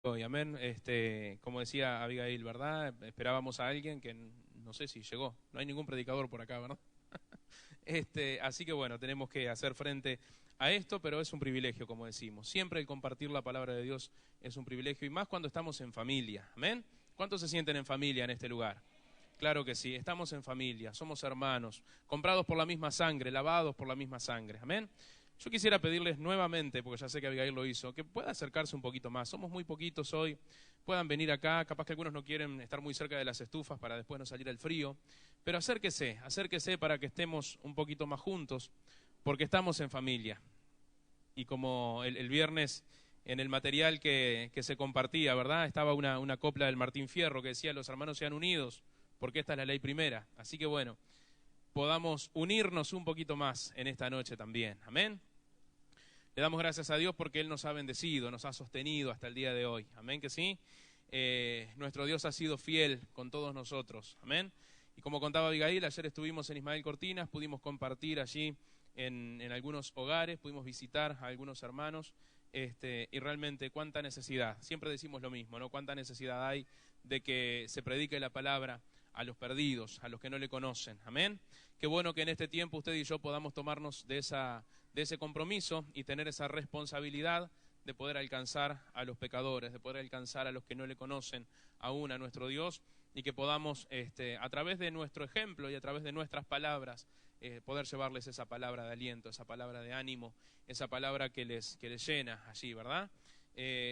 Hoy, amén. Como decía Abigail, ¿verdad? Esperábamos a alguien que no sé si llegó. No hay ningún predicador por acá, ¿verdad? Así que bueno, tenemos que hacer frente a esto, pero es un privilegio, como decimos. Siempre el compartir la palabra de Dios es un privilegio, y más cuando estamos en familia. Amén. ¿Cuántos se sienten en familia en este lugar? Claro que sí, estamos en familia, somos hermanos, comprados por la misma sangre, lavados por la misma sangre. Amén. Yo quisiera pedirles nuevamente, porque ya sé que Abigail lo hizo, que pueda acercarse un poquito más. Somos muy poquitos hoy, puedan venir acá. Capaz que algunos no quieren estar muy cerca de las estufas para después no salir al frío. Pero acérquese para que estemos un poquito más juntos, porque estamos en familia. Y como el viernes en el material que se compartía, ¿verdad? Estaba una copla del Martín Fierro que decía: los hermanos sean unidos, porque esta es la ley primera. Así que bueno, podamos unirnos un poquito más en esta noche también. Amén. Le damos gracias a Dios porque Él nos ha bendecido, nos ha sostenido hasta el día de hoy. Amén que sí. Nuestro Dios ha sido fiel con todos nosotros. Amén. Y como contaba Abigail, ayer estuvimos en Ismael Cortinas, pudimos compartir allí en algunos hogares, pudimos visitar a algunos hermanos, y realmente cuánta necesidad. Siempre decimos lo mismo, ¿no? Cuánta necesidad hay de que se predique la palabra a los perdidos, a los que no le conocen. Amén. Qué bueno que en este tiempo usted y yo podamos tomarnos de ese compromiso y tener esa responsabilidad de poder alcanzar a los pecadores, de poder alcanzar a los que no le conocen aún a nuestro Dios, y que podamos, a través de nuestro ejemplo y a través de nuestras palabras, poder llevarles esa palabra de aliento, esa palabra de ánimo, esa palabra que les llena allí, ¿verdad?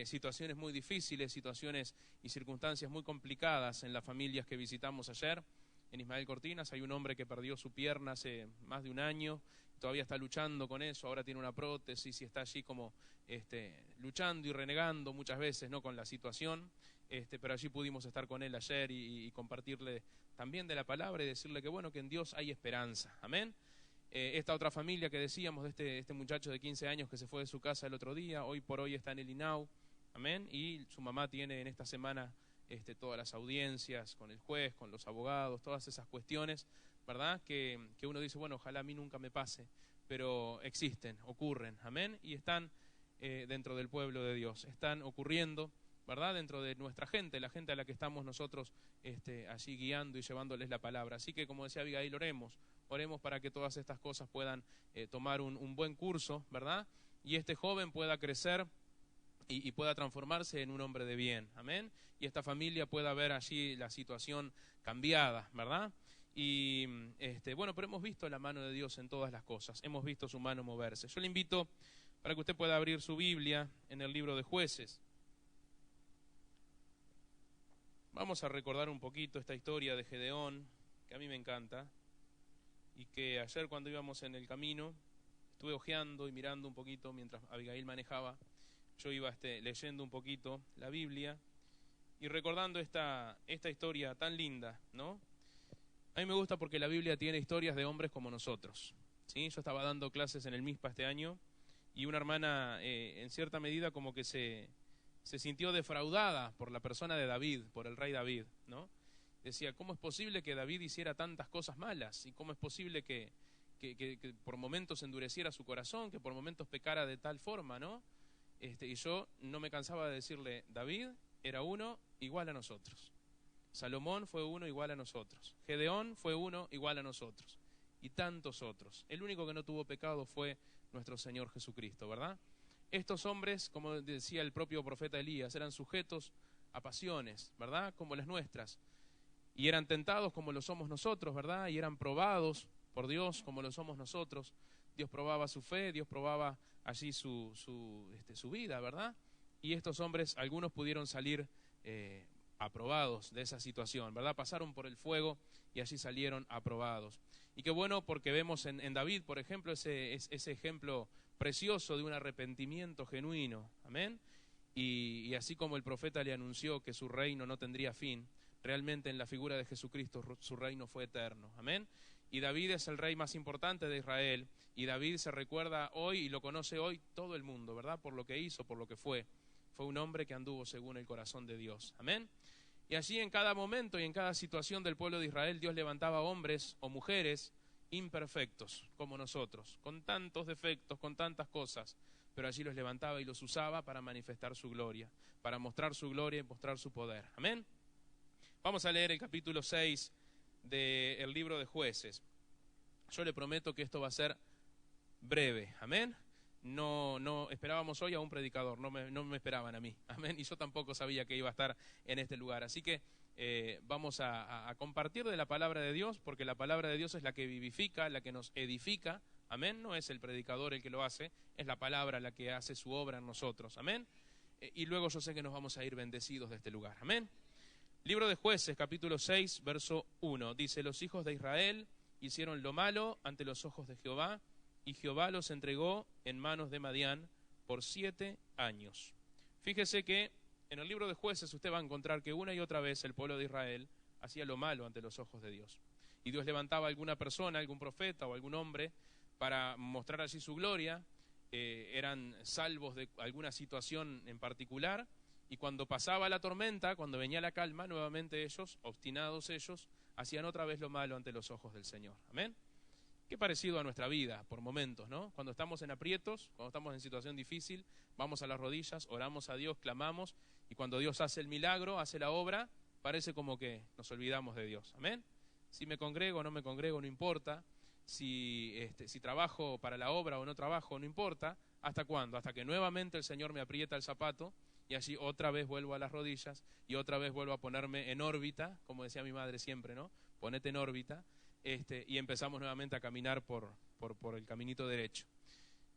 Situaciones muy difíciles, situaciones y circunstancias muy complicadas en las familias que visitamos ayer. En Ismael Cortinas hay un hombre que perdió su pierna hace más de un año, todavía está luchando con eso, ahora tiene una prótesis y está allí como luchando y renegando muchas veces, ¿no?, con la situación, pero allí pudimos estar con él ayer y compartirle también de la palabra y decirle que bueno, que en Dios hay esperanza. Amén. Esta otra familia que decíamos de este muchacho de 15 años que se fue de su casa el otro día, hoy por hoy está en el INAU, amén, y su mamá tiene en esta semana todas las audiencias con el juez, con los abogados, todas esas cuestiones, ¿verdad? Que uno dice, bueno, ojalá a mí nunca me pase, pero existen, ocurren, amén, y están dentro del pueblo de Dios, están ocurriendo, ¿verdad? Dentro de nuestra gente, la gente a la que estamos nosotros allí guiando y llevándoles la palabra. Así que, como decía Abigail, oremos para que todas estas cosas puedan tomar un buen curso, ¿verdad? Y este joven pueda crecer y pueda transformarse en un hombre de bien, amén. Y esta familia pueda ver allí la situación cambiada, ¿verdad? Y bueno, pero hemos visto la mano de Dios en todas las cosas, hemos visto su mano moverse. Yo le invito para que usted pueda abrir su Biblia en el libro de Jueces. Vamos a recordar un poquito esta historia de Gedeón, que a mí me encanta, y que ayer cuando íbamos en el camino, estuve hojeando y mirando un poquito mientras Abigail manejaba. Yo iba leyendo un poquito la Biblia y recordando esta historia tan linda, ¿no? A mí me gusta porque la Biblia tiene historias de hombres como nosotros, ¿sí? Yo estaba dando clases en el MISPA este año y una hermana, en cierta medida, como que se sintió defraudada por la persona de David, por el rey David, ¿no? Decía, ¿cómo es posible que David hiciera tantas cosas malas? ¿Y cómo es posible que por momentos endureciera su corazón, que por momentos pecara de tal forma, ¿no? Y yo no me cansaba de decirle, David era uno igual a nosotros. Salomón fue uno igual a nosotros. Gedeón fue uno igual a nosotros. Y tantos otros. El único que no tuvo pecado fue nuestro Señor Jesucristo, ¿verdad? Estos hombres, como decía el propio profeta Elías, eran sujetos a pasiones, ¿verdad? Como las nuestras. Y eran tentados como lo somos nosotros, ¿verdad? Y eran probados por Dios como lo somos nosotros. Dios probaba su fe, Dios probaba allí su vida, ¿verdad? Y estos hombres, algunos pudieron salir aprobados de esa situación, ¿verdad? Pasaron por el fuego y allí salieron aprobados. Y qué bueno, porque vemos en David, por ejemplo, ese ejemplo precioso de un arrepentimiento genuino, ¿amén? Y así como el profeta le anunció que su reino no tendría fin, realmente en la figura de Jesucristo su reino fue eterno, amén. Y David es el rey más importante de Israel, y David se recuerda hoy y lo conoce hoy todo el mundo, ¿verdad? Por lo que hizo, por lo que fue. Fue un hombre que anduvo según el corazón de Dios, amén. Y allí en cada momento y en cada situación del pueblo de Israel, Dios levantaba hombres o mujeres imperfectos como nosotros, con tantos defectos, con tantas cosas, pero allí los levantaba y los usaba para manifestar su gloria, para mostrar su gloria y mostrar su poder. Amén. Vamos a leer el capítulo 6 del libro de Jueces. Yo le prometo que esto va a ser breve. Amén. No esperábamos hoy a un predicador, no me esperaban a mí. Amén. Y yo tampoco sabía que iba a estar en este lugar. Así que vamos a compartir de la palabra de Dios, porque la palabra de Dios es la que vivifica, la que nos edifica. Amén. No es el predicador el que lo hace, es la palabra la que hace su obra en nosotros. Amén. Y luego yo sé que nos vamos a ir bendecidos de este lugar. Amén. Libro de Jueces, capítulo 6, verso 1. Dice: los hijos de Israel hicieron lo malo ante los ojos de Jehová, y Jehová los entregó en manos de Madián por 7 años. Fíjese que en el libro de Jueces usted va a encontrar que una y otra vez el pueblo de Israel hacía lo malo ante los ojos de Dios. Y Dios levantaba a alguna persona, algún profeta o algún hombre para mostrar así su gloria. Eran salvos de alguna situación en particular. Y cuando pasaba la tormenta, cuando venía la calma, nuevamente ellos, obstinados ellos, hacían otra vez lo malo ante los ojos del Señor. Amén. Qué parecido a nuestra vida, por momentos, ¿no? Cuando estamos en aprietos, cuando estamos en situación difícil, vamos a las rodillas, oramos a Dios, clamamos, y cuando Dios hace el milagro, hace la obra, parece como que nos olvidamos de Dios. Amén. Si me congrego o no me congrego, no importa. Si trabajo para la obra o no trabajo, no importa. ¿Hasta cuándo? Hasta que nuevamente el Señor me aprieta el zapato, y allí otra vez vuelvo a las rodillas, y otra vez vuelvo a ponerme en órbita, como decía mi madre siempre, ¿no? Ponete en órbita. Y empezamos nuevamente a caminar por el caminito derecho.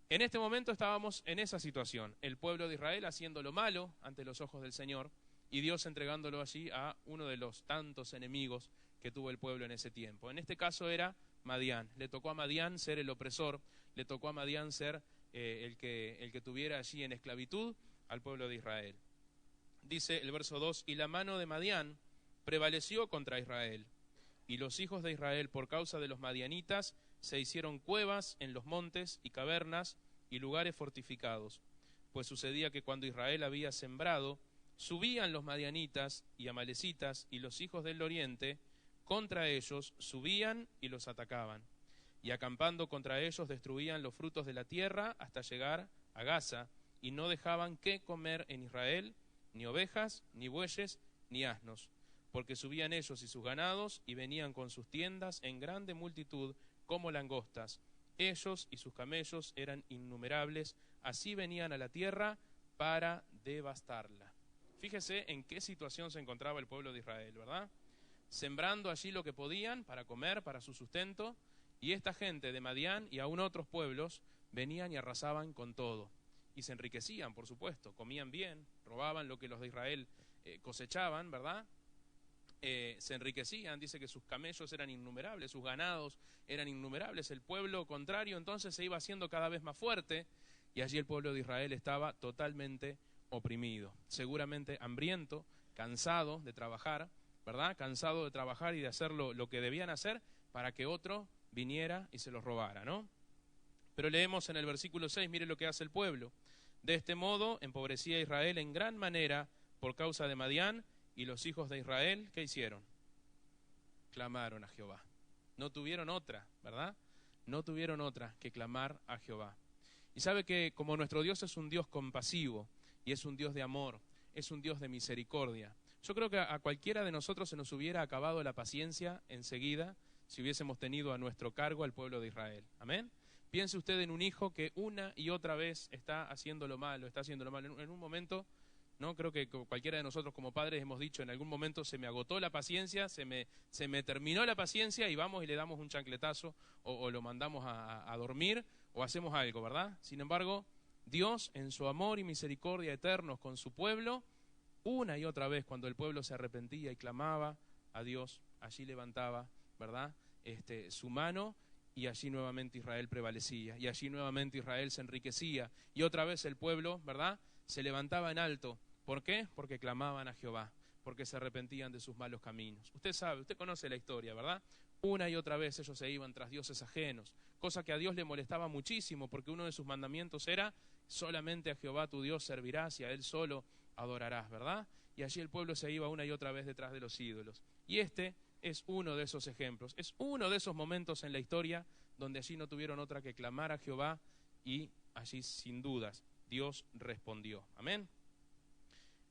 En este momento estábamos en esa situación, el pueblo de Israel haciendo lo malo ante los ojos del Señor, y Dios entregándolo allí a uno de los tantos enemigos que tuvo el pueblo en ese tiempo. En este caso era Madián. Le tocó a Madián ser el opresor, le tocó a Madián ser el que tuviera allí en esclavitud al pueblo de Israel. Dice el verso 2: y la mano de Madián prevaleció contra Israel, y los hijos de Israel, por causa de los madianitas, se hicieron cuevas en los montes y cavernas y lugares fortificados. Pues sucedía que cuando Israel había sembrado, subían los madianitas y amalecitas y los hijos del oriente, contra ellos subían y los atacaban. Y acampando contra ellos destruían los frutos de la tierra hasta llegar a Gaza, y no dejaban que comer en Israel ni ovejas, ni bueyes, ni asnos, porque subían ellos y sus ganados, y venían con sus tiendas en grande multitud como langostas. Ellos y sus camellos eran innumerables, así venían a la tierra para devastarla. Fíjese en qué situación se encontraba el pueblo de Israel, ¿verdad? Sembrando allí lo que podían para comer, para su sustento, y esta gente de Madián y aún otros pueblos venían y arrasaban con todo. Y se enriquecían, por supuesto, comían bien, robaban lo que los de Israel cosechaban, ¿verdad? Se enriquecían, dice que sus camellos eran innumerables, sus ganados eran innumerables. El pueblo contrario entonces se iba haciendo cada vez más fuerte, y allí el pueblo de Israel estaba totalmente oprimido, seguramente hambriento, cansado de trabajar, ¿verdad? Cansado de trabajar y de hacer lo que debían hacer para que otro viniera y se los robara, ¿no? Pero leemos en el versículo 6, mire lo que hace el pueblo. De este modo empobrecía Israel en gran manera por causa de Madián, y los hijos de Israel, ¿qué hicieron? Clamaron a Jehová. No tuvieron otra, ¿verdad? No tuvieron otra que clamar a Jehová. Y sabe que como nuestro Dios es un Dios compasivo, y es un Dios de amor, es un Dios de misericordia, yo creo que a cualquiera de nosotros se nos hubiera acabado la paciencia enseguida si hubiésemos tenido a nuestro cargo al pueblo de Israel. ¿Amén? Piense usted en un hijo que una y otra vez está haciendo lo malo, En un momento, ¿no? Creo que cualquiera de nosotros como padres hemos dicho, en algún momento se me agotó la paciencia, se me terminó la paciencia, y vamos y le damos un chancletazo, o lo mandamos a dormir, o hacemos algo, ¿verdad? Sin embargo, Dios, en su amor y misericordia eternos con su pueblo, una y otra vez, cuando el pueblo se arrepentía y clamaba a Dios, allí levantaba, ¿verdad? Su mano, y allí nuevamente Israel prevalecía, y allí nuevamente Israel se enriquecía, y otra vez el pueblo, ¿verdad?, se levantaba en alto. ¿Por qué? Porque clamaban a Jehová, porque se arrepentían de sus malos caminos. Usted sabe, usted conoce la historia, ¿verdad? Una y otra vez ellos se iban tras dioses ajenos, cosa que a Dios le molestaba muchísimo, porque uno de sus mandamientos era: solamente a Jehová tu Dios servirás y a Él solo adorarás, ¿verdad? Y allí el pueblo se iba una y otra vez detrás de los ídolos. Y este es uno de esos ejemplos, es uno de esos momentos en la historia donde allí no tuvieron otra que clamar a Jehová, y allí sin dudas Dios respondió. Amén.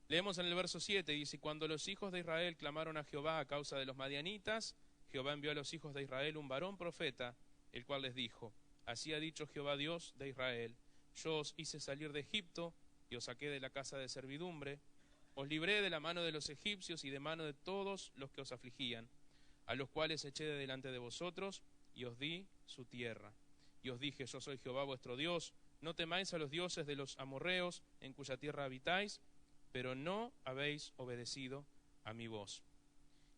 Leemos en el verso 7, dice, cuando los hijos de Israel clamaron a Jehová a causa de los madianitas, Jehová envió a los hijos de Israel un varón profeta, el cual les dijo, así ha dicho Jehová Dios de Israel, yo os hice salir de Egipto y os saqué de la casa de servidumbre, os libré de la mano de los egipcios y de mano de todos los que os afligían, a los cuales eché de delante de vosotros y os di su tierra. Y os dije, yo soy Jehová vuestro Dios, no temáis a los dioses de los amorreos en cuya tierra habitáis, pero no habéis obedecido a mi voz.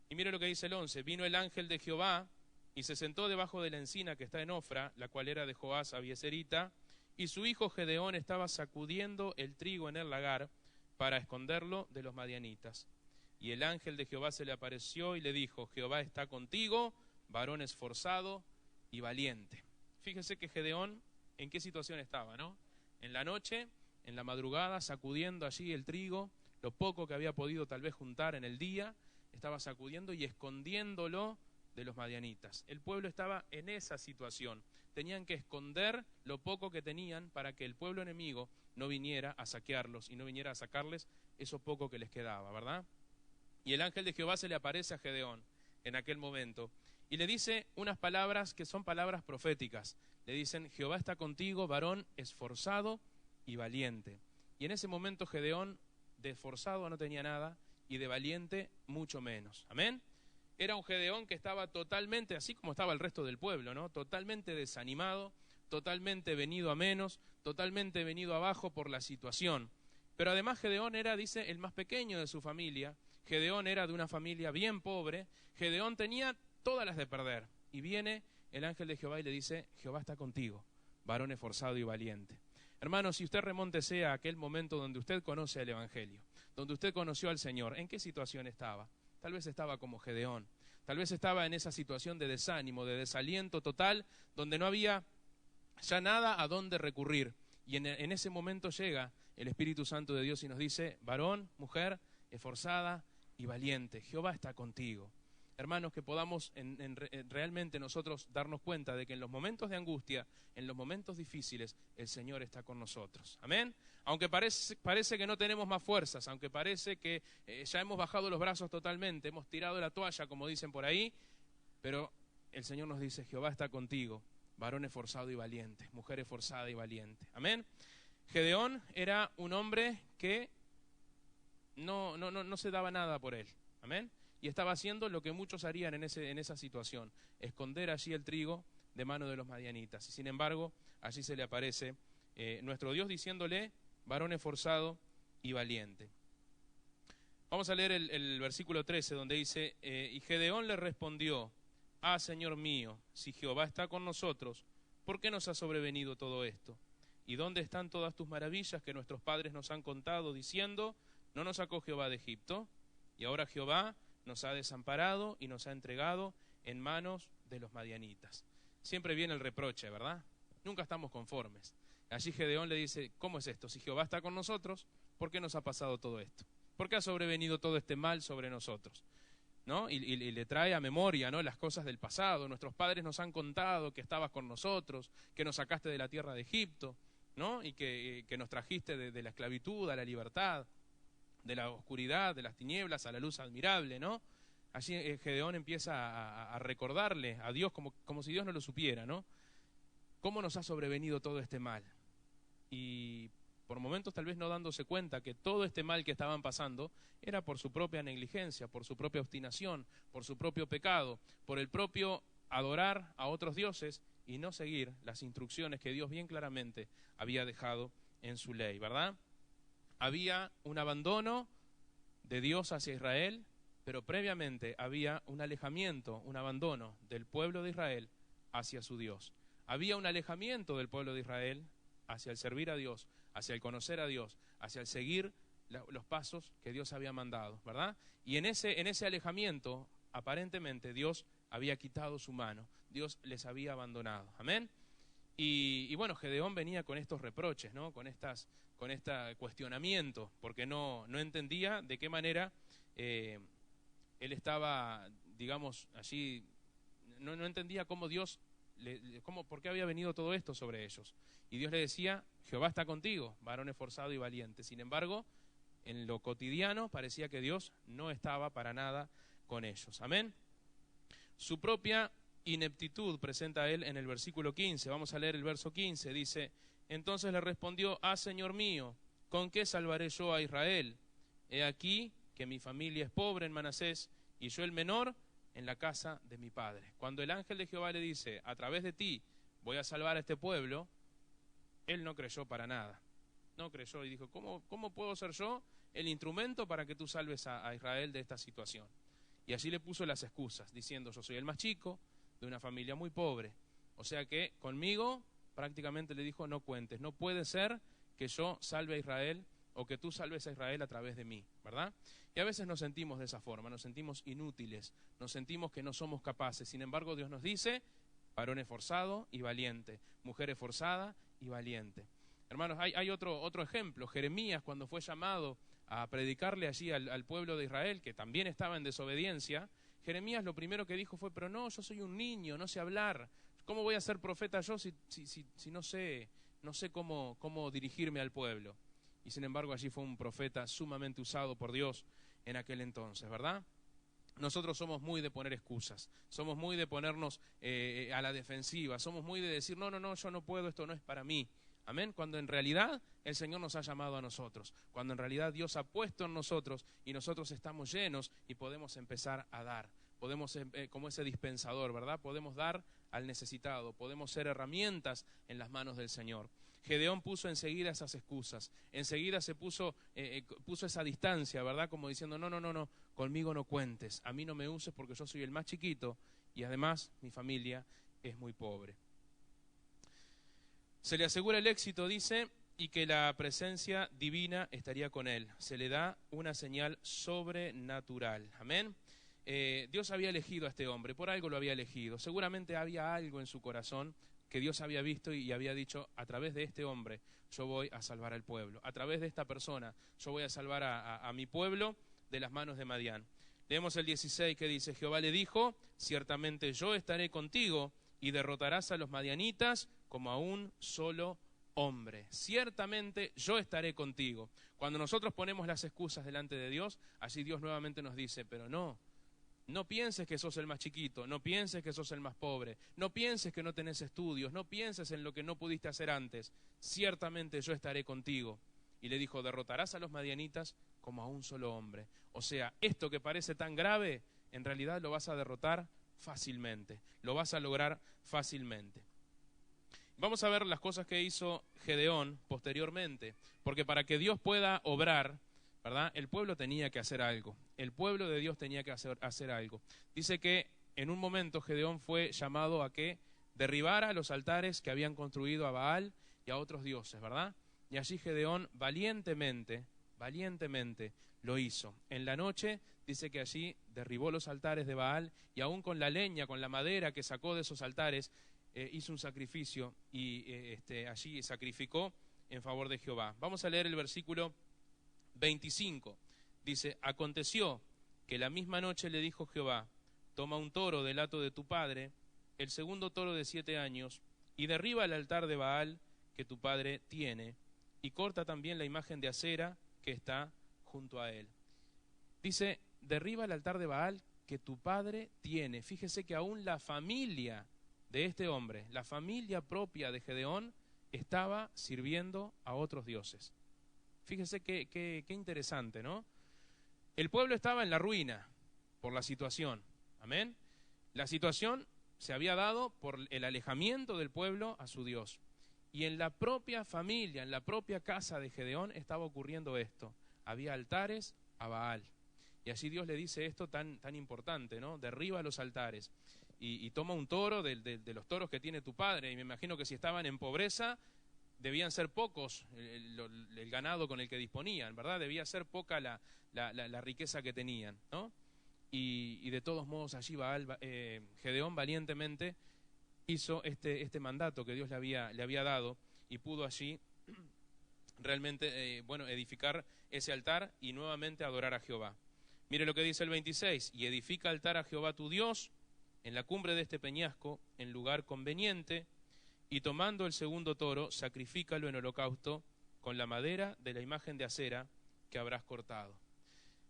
Y mire lo que dice el 11, vino el ángel de Jehová y se sentó debajo de la encina que está en Ofra, la cual era de Joás Abieserita, y su hijo Gedeón estaba sacudiendo el trigo en el lagar para esconderlo de los madianitas. Y el ángel de Jehová se le apareció y le dijo, Jehová está contigo, varón esforzado y valiente. Fíjese que Gedeón, ¿en qué situación estaba, no? En la noche, en la madrugada, sacudiendo allí el trigo, lo poco que había podido tal vez juntar en el día, estaba sacudiendo y escondiéndolo de los madianitas. El pueblo estaba en esa situación. Tenían que esconder lo poco que tenían para que el pueblo enemigo no viniera a saquearlos y no viniera a sacarles eso poco que les quedaba, ¿verdad? Y el ángel de Jehová se le aparece a Gedeón en aquel momento y le dice unas palabras que son palabras proféticas. Le dicen, Jehová está contigo, varón esforzado y valiente. Y en ese momento Gedeón de esforzado no tenía nada y de valiente mucho menos. Amén. Era un Gedeón que estaba totalmente, así como estaba el resto del pueblo, ¿no? Totalmente desanimado, totalmente venido a menos, totalmente venido abajo por la situación. Pero además Gedeón era, dice, el más pequeño de su familia. Gedeón era de una familia bien pobre. Gedeón tenía todas las de perder. Y viene el ángel de Jehová y le dice, Jehová está contigo, varón esforzado y valiente. Hermano, si usted remóntese a aquel momento donde usted conoce el Evangelio, donde usted conoció al Señor, ¿en qué situación estaba? Tal vez estaba como Gedeón, tal vez estaba en esa situación de desánimo, de desaliento total, donde no había ya nada a dónde recurrir. Y en ese momento llega el Espíritu Santo de Dios y nos dice, varón, mujer, esforzada y valiente, Jehová está contigo. Hermanos, que podamos realmente nosotros darnos cuenta de que en los momentos de angustia, en los momentos difíciles, el Señor está con nosotros. Amén. Aunque parece que no tenemos más fuerzas, aunque parece que ya hemos bajado los brazos totalmente, hemos tirado la toalla, como dicen por ahí, pero el Señor nos dice, Jehová está contigo, varón esforzado y valiente, mujer esforzada y valiente. Amén. Gedeón era un hombre que no se daba nada por él. Amén. Y estaba haciendo lo que muchos harían en esa situación, esconder allí el trigo de mano de los madianitas. Y sin embargo, allí se le aparece nuestro Dios diciéndole, varón esforzado y valiente. Vamos a leer el versículo 13, donde dice, y Gedeón le respondió, ah, Señor mío, si Jehová está con nosotros, ¿por qué nos ha sobrevenido todo esto? ¿Y dónde están todas tus maravillas que nuestros padres nos han contado, diciendo, no nos sacó Jehová de Egipto? Y ahora Jehová nos ha desamparado y nos ha entregado en manos de los madianitas. Siempre viene el reproche, ¿verdad? Nunca estamos conformes. Allí Gedeón le dice, ¿cómo es esto? Si Jehová está con nosotros, ¿por qué nos ha pasado todo esto? ¿Por qué ha sobrevenido todo este mal sobre nosotros? ¿No? Y le trae a memoria, ¿no?, las cosas del pasado. Nuestros padres nos han contado que estabas con nosotros, que nos sacaste de la tierra de Egipto, ¿no? Y que nos trajiste de la esclavitud a la libertad, de la oscuridad, de las tinieblas, a la luz admirable, ¿no? Allí Gedeón empieza a recordarle a Dios como si Dios no lo supiera, ¿no? ¿Cómo nos ha sobrevenido todo este mal? Y por momentos tal vez no dándose cuenta que todo este mal que estaban pasando era por su propia negligencia, por su propia obstinación, por su propio pecado, por el propio adorar a otros dioses y no seguir las instrucciones que Dios bien claramente había dejado en su ley, ¿verdad? Había un abandono de Dios hacia Israel, pero previamente había un alejamiento, un abandono del pueblo de Israel hacia su Dios. Había un alejamiento del pueblo de Israel hacia el servir a Dios, hacia el conocer a Dios, hacia el seguir los pasos que Dios había mandado, ¿verdad? Y en ese alejamiento, aparentemente, Dios había quitado su mano, Dios les había abandonado. Amén. Y bueno, Gedeón venía con estos reproches, ¿no? Con este cuestionamiento, porque no entendía de qué manera él estaba, digamos, allí, no entendía cómo Dios ¿por qué había venido todo esto sobre ellos? Y Dios le decía, Jehová está contigo, varón esforzado y valiente. Sin embargo, en lo cotidiano parecía que Dios no estaba para nada con ellos. Amén. Su propia ineptitud presenta él en el versículo 15. Vamos a leer el verso 15. Dice, entonces le respondió, Señor mío, ¿con qué salvaré yo a Israel? He aquí que mi familia es pobre en Manasés, y yo el menor en la casa de mi padre. Cuando el ángel de Jehová le dice, a través de ti voy a salvar a este pueblo, él no creyó para nada. No creyó y dijo, ¿cómo puedo ser yo el instrumento para que tú salves a Israel de esta situación? Y allí le puso las excusas, diciendo, yo soy el más chico, de una familia muy pobre. O sea que conmigo prácticamente le dijo, no cuentes, no puede ser que yo salve a Israel o que tú salves a Israel a través de mí, ¿verdad? Y a veces nos sentimos de esa forma, nos sentimos inútiles, nos sentimos que no somos capaces. Sin embargo, Dios nos dice, varón esforzado y valiente, mujer esforzada y valiente. Hermanos, hay otro ejemplo. Jeremías, cuando fue llamado a predicarle allí al pueblo de Israel, que también estaba en desobediencia, Jeremías lo primero que dijo fue, pero no, yo soy un niño, no sé hablar. ¿Cómo voy a ser profeta yo si no sé cómo dirigirme al pueblo? Y sin embargo allí fue un profeta sumamente usado por Dios en aquel entonces, ¿verdad? Nosotros somos muy de poner excusas, somos muy de ponernos a la defensiva, somos muy de decir, no, yo no puedo, esto no es para mí. Amén, cuando en realidad el Señor nos ha llamado a nosotros, cuando en realidad Dios ha puesto en nosotros y nosotros estamos llenos y podemos empezar a dar. Podemos, como ese dispensador, ¿verdad? Podemos dar al necesitado, podemos ser herramientas en las manos del Señor. Gedeón puso enseguida esas excusas, enseguida se puso esa distancia, ¿verdad? Como diciendo, no, conmigo no cuentes, a mí no me uses porque yo soy el más chiquito y además mi familia es muy pobre. Se le asegura el éxito, dice, y que la presencia divina estaría con él. Se le da una señal sobrenatural. Amén. Dios había elegido a este hombre, por algo lo había elegido. Seguramente había algo en su corazón que Dios había visto y había dicho, a través de este hombre yo voy a salvar al pueblo. A través de esta persona yo voy a salvar a mi pueblo de las manos de Madián. Leemos el 16 que dice, Jehová le dijo, ciertamente yo estaré contigo y derrotarás a los madianitas como a un solo hombre. Ciertamente yo estaré contigo. Cuando nosotros ponemos las excusas delante de Dios, así Dios nuevamente nos dice, pero no pienses que sos el más chiquito, no pienses que sos el más pobre, no pienses que no tenés estudios, no pienses en lo que no pudiste hacer antes. Ciertamente yo estaré contigo. Y le dijo, derrotarás a los madianitas como a un solo hombre. O sea, esto que parece tan grave, en realidad lo vas a derrotar fácilmente, lo vas a lograr fácilmente. Vamos a ver las cosas que hizo Gedeón posteriormente, porque para que Dios pueda obrar, ¿verdad? El pueblo tenía que hacer algo, el pueblo de Dios tenía que hacer algo. Dice que en un momento Gedeón fue llamado a que derribara los altares que habían construido a Baal y a otros dioses, ¿verdad? Y allí Gedeón valientemente lo hizo. En la noche dice que allí derribó los altares de Baal y aún con la leña, con la madera que sacó de esos altares, hizo un sacrificio y allí sacrificó en favor de Jehová. Vamos a leer el versículo 25. Dice, aconteció que la misma noche le dijo Jehová, toma un toro del hato de tu padre, el segundo toro de 7 años, y derriba el altar de Baal que tu padre tiene, y corta también la imagen de acera que está junto a él. Dice, derriba el altar de Baal que tu padre tiene. Fíjese que aún la familia de este hombre, la familia propia de Gedeón, estaba sirviendo a otros dioses. Fíjese qué interesante, ¿no? El pueblo estaba en la ruina por la situación, amén. La situación se había dado por el alejamiento del pueblo a su Dios. Y en la propia familia, en la propia casa de Gedeón estaba ocurriendo esto. Había altares a Baal. Y así Dios le dice esto tan importante, ¿no? Derriba los altares y toma un toro de los toros que tiene tu padre. Y me imagino que si estaban en pobreza, debían ser pocos el ganado con el que disponían, ¿verdad? Debía ser poca la riqueza que tenían, ¿no? Y de todos modos allí Gedeón valientemente hizo este mandato que Dios le había dado y pudo allí realmente edificar ese altar y nuevamente adorar a Jehová. Mire lo que dice el 26, y edifica altar a Jehová tu Dios en la cumbre de este peñasco, en lugar conveniente, y tomando el segundo toro, sacrifícalo en holocausto con la madera de la imagen de acera que habrás cortado.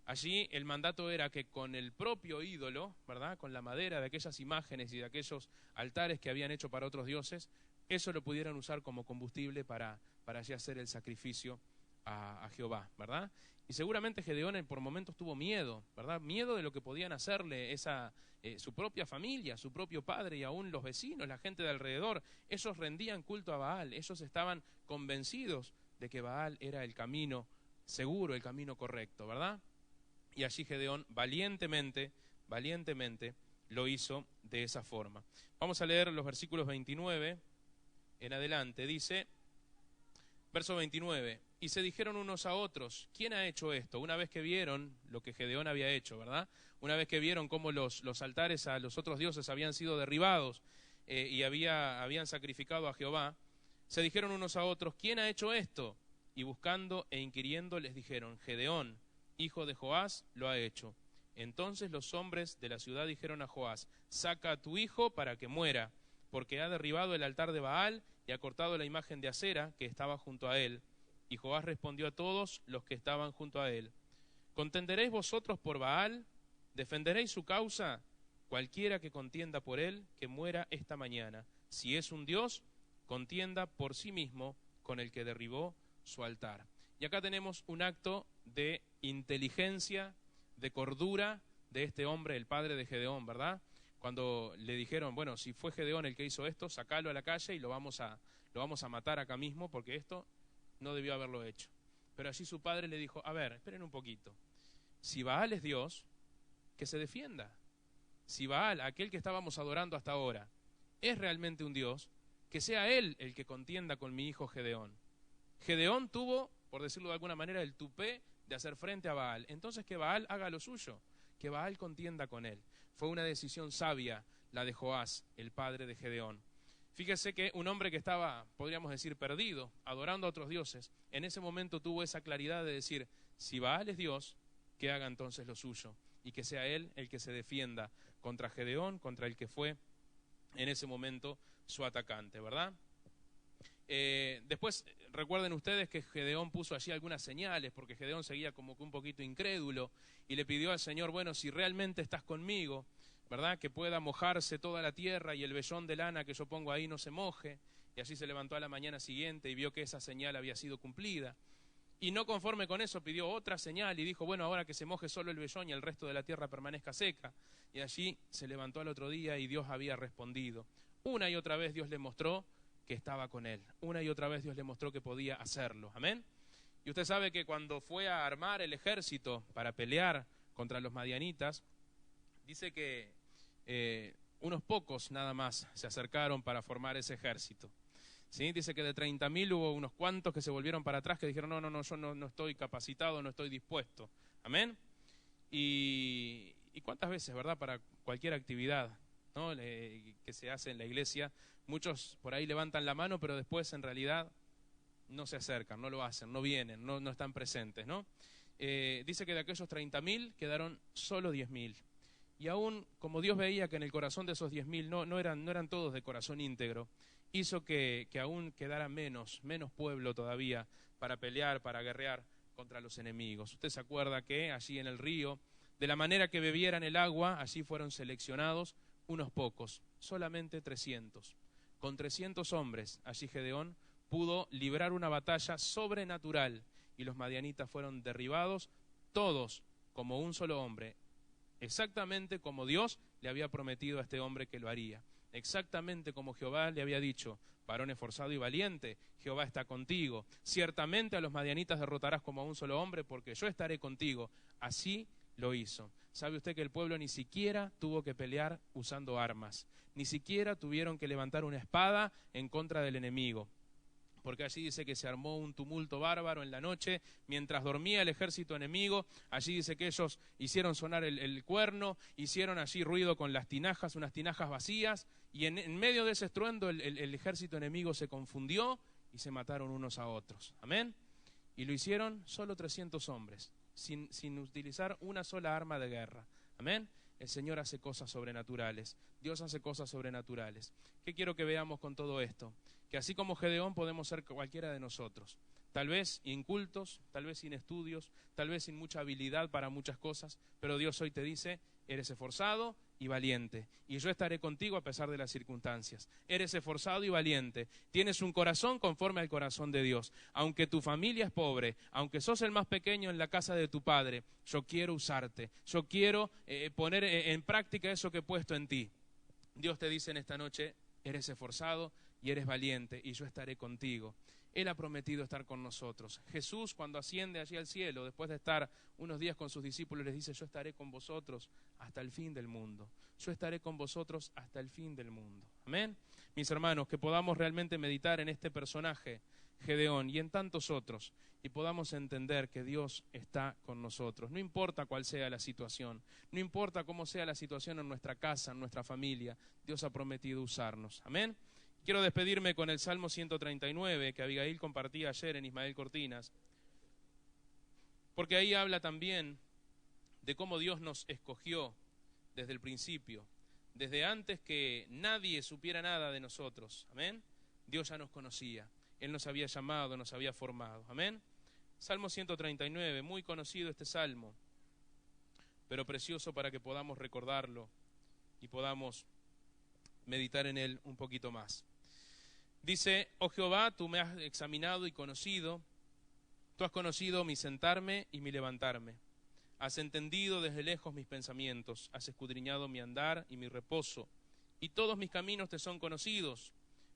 Allí el mandato era que con el propio ídolo, ¿verdad?, con la madera de aquellas imágenes y de aquellos altares que habían hecho para otros dioses, eso lo pudieran usar como combustible para allí hacer el sacrificio a Jehová, ¿verdad? Y seguramente Gedeón por momentos tuvo miedo, ¿verdad? Miedo de lo que podían hacerle su propia familia, su propio padre y aún los vecinos, la gente de alrededor. Ellos rendían culto a Baal, ellos estaban convencidos de que Baal era el camino seguro, el camino correcto, ¿verdad? Y allí Gedeón valientemente lo hizo de esa forma. Vamos a leer los versículos 29 en adelante. Dice, verso 29, y se dijeron unos a otros, ¿quién ha hecho esto? Una vez que vieron lo que Gedeón había hecho, ¿verdad? Una vez que vieron cómo los altares a los otros dioses habían sido derribados y habían sacrificado a Jehová, se dijeron unos a otros, ¿quién ha hecho esto? Y buscando e inquiriendo les dijeron, Gedeón, hijo de Joás, lo ha hecho. Entonces los hombres de la ciudad dijeron a Joás, saca a tu hijo para que muera, porque ha derribado el altar de Baal y ha cortado la imagen de acera que estaba junto a él. Y Joás respondió a todos los que estaban junto a él, ¿contenderéis vosotros por Baal? ¿Defenderéis su causa? Cualquiera que contienda por él, que muera esta mañana. Si es un Dios, contienda por sí mismo con el que derribó su altar. Y acá tenemos un acto de inteligencia, de cordura de este hombre, el padre de Gedeón, ¿verdad? Cuando le dijeron, bueno, si fue Gedeón el que hizo esto, sacalo a la calle y lo vamos a matar acá mismo, porque esto no debió haberlo hecho. Pero allí su padre le dijo, a ver, esperen un poquito. Si Baal es Dios, que se defienda. Si Baal, aquel que estábamos adorando hasta ahora, es realmente un Dios, que sea él el que contienda con mi hijo Gedeón. Gedeón tuvo, por decirlo de alguna manera, el tupé de hacer frente a Baal. Entonces que Baal haga lo suyo, que Baal contienda con él. Fue una decisión sabia la de Joás, el padre de Gedeón. Fíjese que un hombre que estaba, podríamos decir, perdido, adorando a otros dioses, en ese momento tuvo esa claridad de decir, si Baal es Dios, que haga entonces lo suyo, y que sea él el que se defienda contra Gedeón, contra el que fue en ese momento su atacante, ¿verdad? Después recuerden ustedes que Gedeón puso allí algunas señales, porque Gedeón seguía como que un poquito incrédulo, y le pidió al Señor, bueno, si realmente estás conmigo, ¿verdad? Que pueda mojarse toda la tierra y el vellón de lana que yo pongo ahí no se moje. Y así se levantó a la mañana siguiente y vio que esa señal había sido cumplida. Y no conforme con eso pidió otra señal y dijo, bueno, ahora que se moje solo el vellón y el resto de la tierra permanezca seca. Y allí se levantó al otro día y Dios había respondido. Una y otra vez Dios le mostró que estaba con él. Una y otra vez Dios le mostró que podía hacerlo. Amén. Y usted sabe que cuando fue a armar el ejército para pelear contra los madianitas, dice que unos pocos nada más se acercaron para formar ese ejército. ¿Sí? Dice que de 30.000 hubo unos cuantos que se volvieron para atrás, que dijeron, no, yo no estoy capacitado, no estoy dispuesto. Amén. Y cuántas veces, ¿verdad? Para cualquier actividad, ¿no? Que se hace en la iglesia, muchos por ahí levantan la mano, pero después en realidad no se acercan, no lo hacen, no vienen, no están presentes, ¿no? Dice que de aquellos 30.000 quedaron solo 10.000. Y aún, como Dios veía que en el corazón de esos 10.000 no eran todos de corazón íntegro, hizo que aún quedara menos pueblo todavía para pelear, para guerrear contra los enemigos. Usted se acuerda que allí en el río, de la manera que bebieran el agua, allí fueron seleccionados unos pocos, solamente 300. Con 300 hombres, allí Gedeón pudo librar una batalla sobrenatural y los madianitas fueron derribados todos como un solo hombre. Exactamente como Dios le había prometido a este hombre que lo haría. Exactamente como Jehová le había dicho, varón esforzado y valiente, Jehová está contigo. Ciertamente a los madianitas derrotarás como a un solo hombre, porque yo estaré contigo. Así lo hizo. ¿Sabe usted que el pueblo ni siquiera tuvo que pelear usando armas? Ni siquiera tuvieron que levantar una espada en contra del enemigo. Porque allí dice que se armó un tumulto bárbaro en la noche, mientras dormía el ejército enemigo. Allí dice que ellos hicieron sonar el cuerno, hicieron allí ruido con las tinajas, unas tinajas vacías, y en medio de ese estruendo el ejército enemigo se confundió y se mataron unos a otros. Amén. Y lo hicieron solo 300 hombres, sin utilizar una sola arma de guerra. Amén. El Señor hace cosas sobrenaturales. Dios hace cosas sobrenaturales. ¿Qué quiero que veamos con todo esto? Que así como Gedeón podemos ser cualquiera de nosotros. Tal vez incultos, tal vez sin estudios, tal vez sin mucha habilidad para muchas cosas, pero Dios hoy te dice, eres esforzado y valiente, y yo estaré contigo a pesar de las circunstancias. Eres esforzado y valiente, tienes un corazón conforme al corazón de Dios. Aunque tu familia es pobre, aunque sos el más pequeño en la casa de tu padre, yo quiero usarte, yo quiero poner en práctica eso que he puesto en ti. Dios te dice en esta noche, eres esforzado y eres valiente, y yo estaré contigo. Él ha prometido estar con nosotros. Jesús, cuando asciende allí al cielo, después de estar unos días con sus discípulos, les dice, yo estaré con vosotros hasta el fin del mundo. Yo estaré con vosotros hasta el fin del mundo. Amén. Mis hermanos, que podamos realmente meditar en este personaje, Gedeón, y en tantos otros, y podamos entender que Dios está con nosotros. No importa cuál sea la situación, no importa cómo sea la situación en nuestra casa, en nuestra familia, Dios ha prometido usarnos. Amén. Quiero despedirme con el Salmo 139 que Abigail compartía ayer en Ismael Cortinas, porque ahí habla también de cómo Dios nos escogió desde el principio, desde antes que nadie supiera nada de nosotros. Amén. Dios ya nos conocía, Él nos había llamado, nos había formado. Amén. Salmo 139, muy conocido este salmo, pero precioso para que podamos recordarlo y podamos meditar en él un poquito más. Dice, oh Jehová, tú me has examinado y conocido, tú has conocido mi sentarme y mi levantarme. Has entendido desde lejos mis pensamientos, has escudriñado mi andar y mi reposo, y todos mis caminos te son conocidos,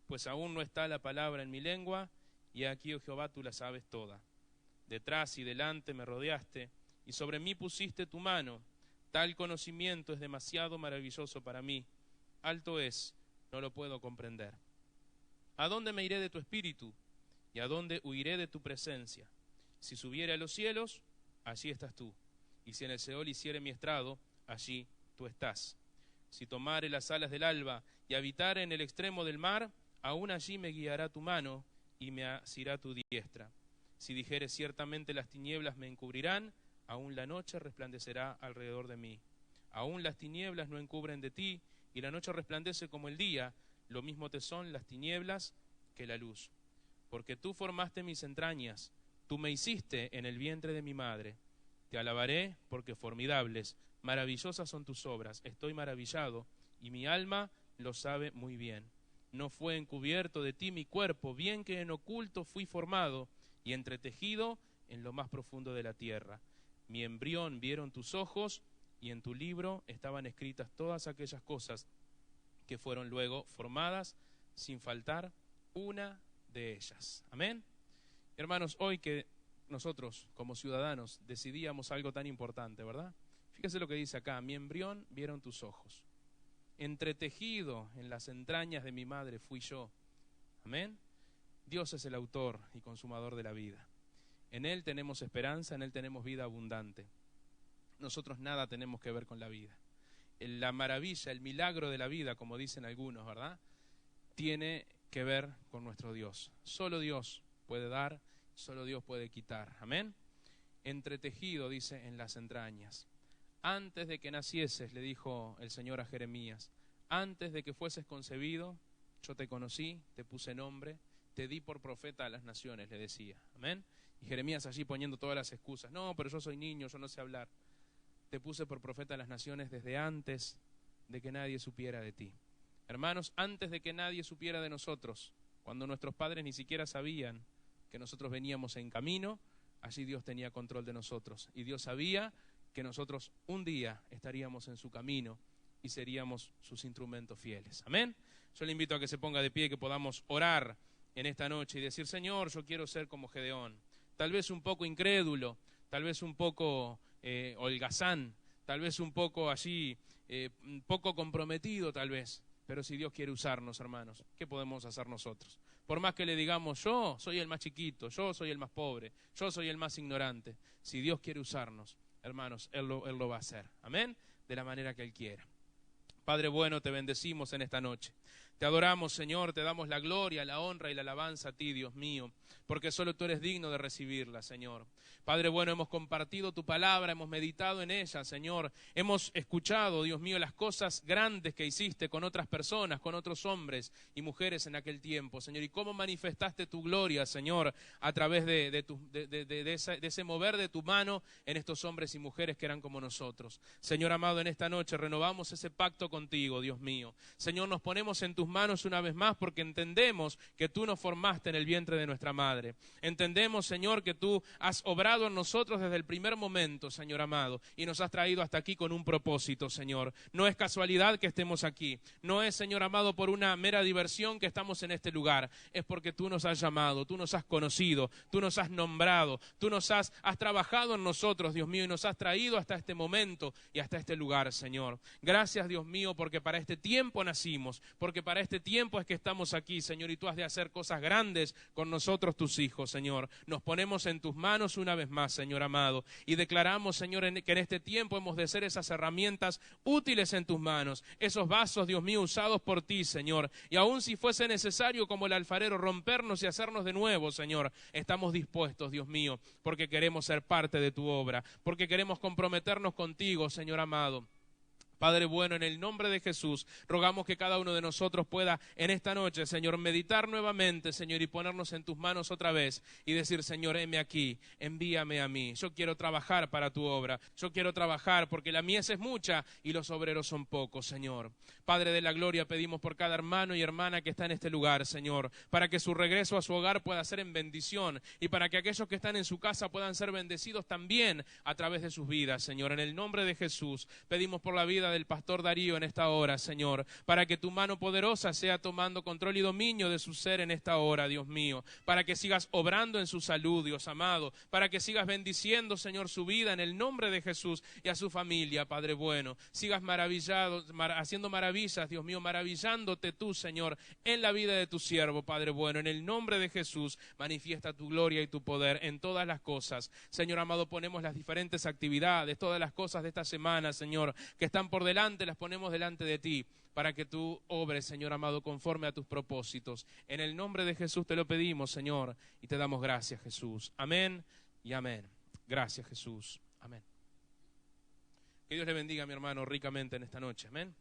pues aún no está la palabra en mi lengua, y aquí, oh Jehová, tú la sabes toda. Detrás y delante me rodeaste, y sobre mí pusiste tu mano. Tal conocimiento es demasiado maravilloso para mí. Alto es, no lo puedo comprender. ¿A dónde me iré de tu espíritu? ¿Y a dónde huiré de tu presencia? Si subiere a los cielos, allí estás tú. Y si en el Seol hiciere mi estrado, allí tú estás. Si tomare las alas del alba y habitare en el extremo del mar, aún allí me guiará tu mano y me asirá tu diestra. Si dijere ciertamente las tinieblas me encubrirán, aún la noche resplandecerá alrededor de mí. Aún las tinieblas no encubren de ti, y la noche resplandece como el día, lo mismo te son las tinieblas que la luz. Porque tú formaste mis entrañas, tú me hiciste en el vientre de mi madre. Te alabaré porque formidables, maravillosas son tus obras. Estoy maravillado, y mi alma lo sabe muy bien. No fue encubierto de ti mi cuerpo, bien que en oculto fui formado, y entretejido en lo más profundo de la tierra. Mi embrión vieron tus ojos, y en tu libro estaban escritas todas aquellas cosas que fueron luego formadas, sin faltar una de ellas. Amén. Hermanos, hoy que nosotros como ciudadanos decidíamos algo tan importante, ¿verdad? Fíjese lo que dice acá, mi embrión vieron tus ojos. Entretejido en las entrañas de mi madre fui yo. Amén. Dios es el autor y consumador de la vida. En Él tenemos esperanza, en Él tenemos vida abundante. Nosotros nada tenemos que ver con la vida. La maravilla, el milagro de la vida, como dicen algunos, ¿verdad? Tiene que ver con nuestro Dios. Solo Dios puede dar, solo Dios puede quitar. Amén. Entretejido, dice, en las entrañas. Antes de que nacieses, le dijo el Señor a Jeremías, antes de que fueses concebido, yo te conocí, te puse nombre, te di por profeta a las naciones, le decía. Amén. Y Jeremías allí poniendo todas las excusas. No, pero yo soy niño, yo no sé hablar. Te puse por profeta a las naciones desde antes de que nadie supiera de ti. Hermanos, antes de que nadie supiera de nosotros, cuando nuestros padres ni siquiera sabían que nosotros veníamos en camino, allí Dios tenía control de nosotros. Y Dios sabía que nosotros un día estaríamos en su camino y seríamos sus instrumentos fieles. Amén. Yo le invito a que se ponga de pie, que podamos orar en esta noche y decir, Señor, yo quiero ser como Gedeón. Tal vez un poco incrédulo, tal vez un poco holgazán, tal vez un poco allí, poco comprometido tal vez, pero si Dios quiere usarnos, hermanos, ¿qué podemos hacer nosotros? Por más que le digamos, yo soy el más chiquito, yo soy el más pobre, yo soy el más ignorante, si Dios quiere usarnos, hermanos, Él lo va a hacer, amén, de la manera que Él quiera. Padre bueno, te bendecimos en esta noche. Te adoramos, Señor, te damos la gloria, la honra y la alabanza a ti, Dios mío, porque solo tú eres digno de recibirla, Señor. Padre bueno, hemos compartido tu palabra, hemos meditado en ella, Señor. Hemos escuchado, Dios mío, las cosas grandes que hiciste con otras personas, con otros hombres y mujeres en aquel tiempo, Señor. Y cómo manifestaste tu gloria, Señor, a través de ese mover de tu mano en estos hombres y mujeres que eran como nosotros. Señor amado, en esta noche renovamos ese pacto contigo, Dios mío. Señor, nos ponemos en tus manos una vez más porque entendemos que tú nos formaste en el vientre de nuestra madre. Entendemos, Señor, que tú has obrado en nosotros desde el primer momento, Señor amado, y nos has traído hasta aquí con un propósito, Señor. No es casualidad que estemos aquí, no es, Señor amado, por una mera diversión que estamos en este lugar, es porque tú nos has llamado, tú nos has conocido, tú nos has nombrado, tú has trabajado en nosotros, Dios mío, y nos has traído hasta este momento y hasta este lugar, Señor. Gracias, Dios mío, porque para este tiempo nacimos, porque para este tiempo es que estamos aquí, Señor, y tú has de hacer cosas grandes con nosotros, tus hijos, Señor. Nos ponemos en tus manos una vez más, Señor amado, y declaramos, Señor, que en este tiempo hemos de ser esas herramientas útiles en tus manos, esos vasos, Dios mío, usados por ti, Señor, y aun si fuese necesario como el alfarero rompernos y hacernos de nuevo, Señor, estamos dispuestos, Dios mío, porque queremos ser parte de tu obra, porque queremos comprometernos contigo, Señor amado. Padre bueno, en el nombre de Jesús, rogamos que cada uno de nosotros pueda en esta noche, Señor, meditar nuevamente, Señor, y ponernos en tus manos otra vez y decir, Señor, heme aquí, envíame a mí. Yo quiero trabajar para tu obra, yo quiero trabajar porque la mies es mucha y los obreros son pocos, Señor. Padre de la gloria, pedimos por cada hermano y hermana que está en este lugar, Señor, para que su regreso a su hogar pueda ser en bendición y para que aquellos que están en su casa puedan ser bendecidos también a través de sus vidas, Señor. En el nombre de Jesús, pedimos por la vida del pastor Darío en esta hora, Señor, para que tu mano poderosa sea tomando control y dominio de su ser en esta hora, Dios mío, para que sigas obrando en su salud, Dios amado, para que sigas bendiciendo, Señor, su vida en el nombre de Jesús y a su familia, Padre bueno, sigas haciendo maravillas, Dios mío, maravillándote tú, Señor, en la vida de tu siervo, Padre bueno, en el nombre de Jesús, manifiesta tu gloria y tu poder en todas las cosas, Señor amado, ponemos las diferentes actividades, todas las cosas de esta semana, Señor, que están por delante, las ponemos delante de ti, para que tú obres, Señor amado, conforme a tus propósitos. En el nombre de Jesús te lo pedimos, Señor, y te damos gracias, Jesús. Amén y amén. Gracias, Jesús. Amén. Que Dios le bendiga, mi hermano, ricamente en esta noche. Amén.